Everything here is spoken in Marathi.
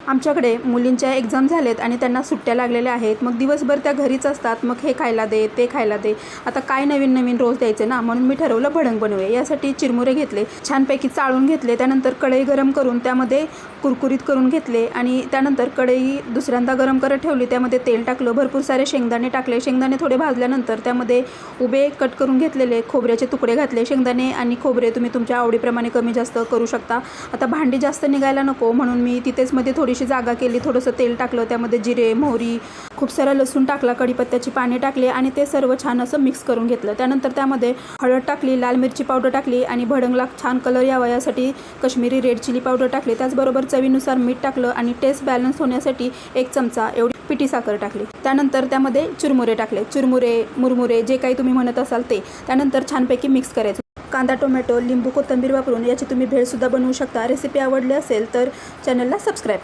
आमच्याकडे मुलींच्या एक्झाम झालेत आणि त्यांना सुट्ट्या लागलेल्या आहेत. मग दिवसभर त्या घरीच असतात. मग हे खायला दे, ते खायला दे. आता काय नवीन नवीन रोज द्यायचे ना, म्हणून मी ठरवलं भडंग बनवूया. यासाठी चिरमुरे घेतले, छानपैकी चाळून घेतले. त्यानंतर कढई गरम करून त्यामध्ये कुरकुरीत करून घेतले आणि त्यानंतर कढई दुसऱ्यांदा गरम करत ठेवली. त्यामध्ये तेल टाकलं, भरपूर सारे शेंगदाणे टाकले. शेंगदाणे थोडे भाजल्यानंतर त्यामध्ये उभे कट करून घेतलेले खोबऱ्याचे तुकडे घातले. शेंगदाणे आणि खोबरे तुम्ही तुमच्या आवडीप्रमाणे कमी जास्त करू शकता. आता भांडी जास्त निघायला नको म्हणून मी तिथेच मध्ये थोडीशी जागा केली. थोडंसं तेल टाकलं, त्यामध्ये जिरे, मोहरी, खूप सारा लसूण टाकला, कढीपत्त्याची पाने टाकली आणि ते सर्व छान असं मिक्स करून घेतलं. त्यानंतर त्यामध्ये हळद टाकली, लाल मिरची पावडर टाकली आणि भडंगला छान कलर यावा यासाठी कश्मीरी रेड चिली पावडर टाकली. त्याचबरोबर चवीनुसार मीठ टाकलं आणि टेस्ट बॅलन्स होण्यासाठी 1 चमचा एवढी पिठी साखर टाकली. त्यानंतर त्यामध्ये चिरमुरे टाकले, चिरमुरे, मुरमुरे जे काही तुम्ही म्हणत असाल ते. त्यानंतर छानपैकी मिक्स करायचं. कांदा, टोमॅटो, लिंबू, कोथिंबीर वापरून याची तुम्ही भेळसुद्धा बनवू शकता. रेसिपी आवडली असेल तर चॅनलला सबस्क्राईब